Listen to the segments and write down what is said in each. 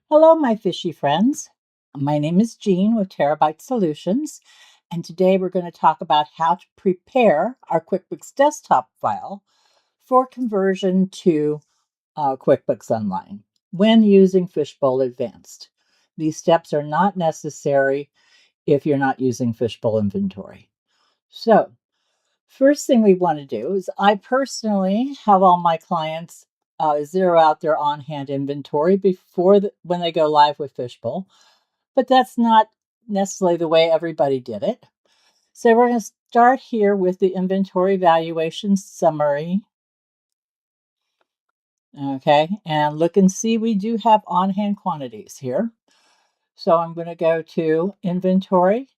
Hello, my fishy friends. My name is Jeanne with TaraByte Solutions, and today we're going to talk about how to prepare our QuickBooks Desktop file for conversion to QuickBooks Online when using Fishbowl Advanced. These steps are not necessary if you're not using Fishbowl Inventory. So, first thing we want to do is I personally have all my clients zero out their on-hand inventory before when they go live with Fishbowl, but that's not necessarily the way everybody did it. So we're going to start here with the inventory valuation summary. Okay, and look and see we do have on-hand quantities here. So I'm going to go to inventory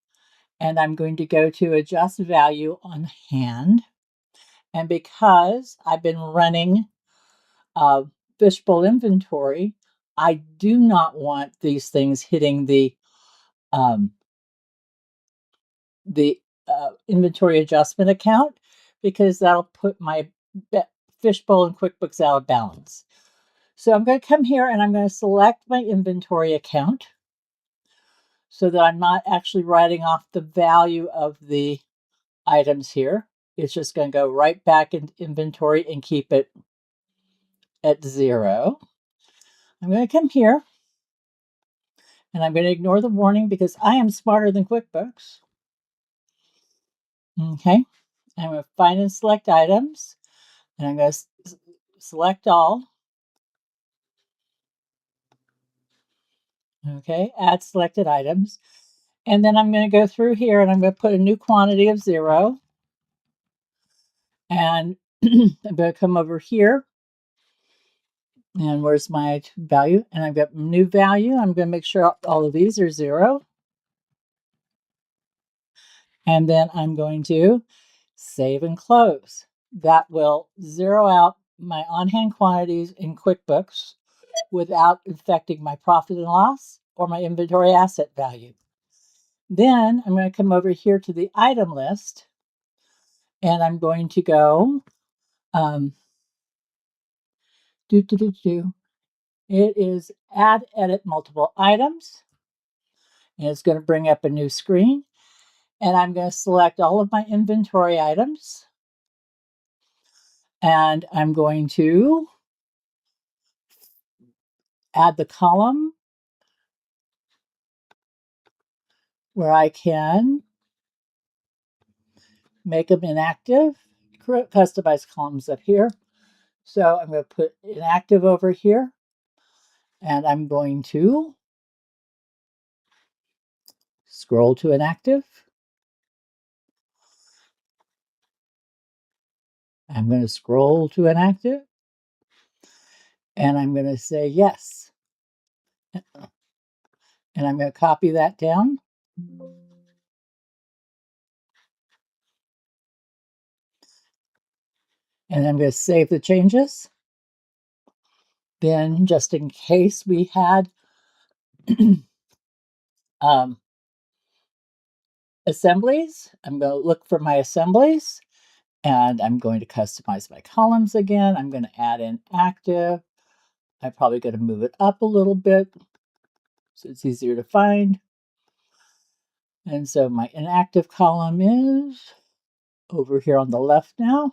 and I'm going to go to adjust value on hand. And because I've been running Fishbowl inventory, I do not want these things hitting the inventory adjustment account because that'll put my Fishbowl and QuickBooks out of balance. So I'm going to come here and I'm going to select my inventory account so that I'm not actually writing off the value of the items here. It's just going to go right back in inventory and keep it at 0. I'm going to come here and I'm going to ignore the warning because I am smarter than QuickBooks. Okay, I'm going to find and select items, and I'm going to select all. Okay, add selected items. And then I'm going to go through here and I'm going to put a new quantity of 0. And I'm going to come over here. And where's my value? And I've got new value. I'm going to make sure all of these are 0. And then I'm going to save and close. That will zero out my on-hand quantities in QuickBooks without affecting my profit and loss or my inventory asset value. Then I'm going to come over here to the item list and I'm going to go it is add edit multiple items, and it's going to bring up a new screen, and I'm going to select all of my inventory items, and I'm going to add the column where I can make them inactive, customize columns up here. So I'm going to put inactive over here, and I'm going to scroll to inactive. I'm going to scroll to inactive, and I'm going to say yes. And I'm going to copy that down. And I'm going to save the changes. Then, just in case we had assemblies, I'm going to look for my assemblies, and I'm going to customize my columns again. I'm going to add in active. I'm probably going to move it up a little bit so it's easier to find. And so my inactive column is over here on the left now.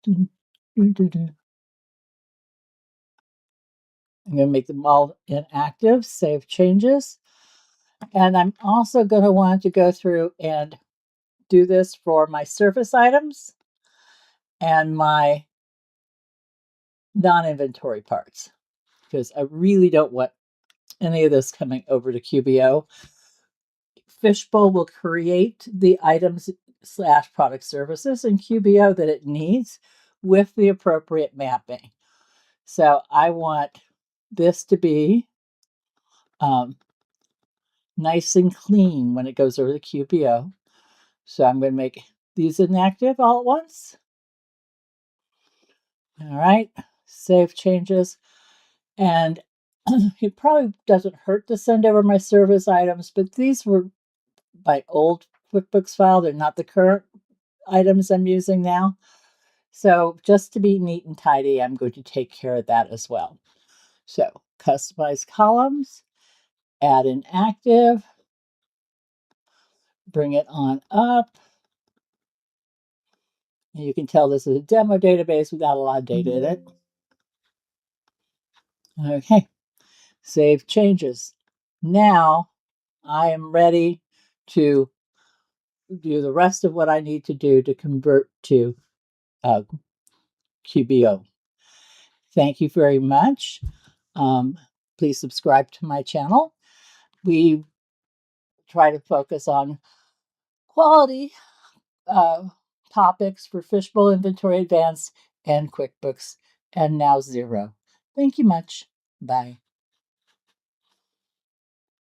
I'm going to make them all inactive, save changes. And I'm also going to want to go through and do this for my service items and my non-inventory parts, because I really don't want any of this coming over to QBO. Fishbowl will create the items / product services in QBO that it needs with the appropriate mapping. So I want this to be nice and clean when it goes over to QBO. So I'm going to make these inactive all at once. All right, save changes. And it probably doesn't hurt to send over my service items, but these were my old QuickBooks file. They're not the current items I'm using now. So just to be neat and tidy, I'm going to take care of that as well. So Customize columns, add an active, bring it on up. And you can tell this is a demo database without a lot of data in it. Okay, save changes. Now I am ready to do the rest of what I need to do to convert to QBO. Thank you very much. Please subscribe to my channel. We try to focus on quality topics for Fishbowl Inventory Advanced and QuickBooks, and now Xero. Thank you much. Bye.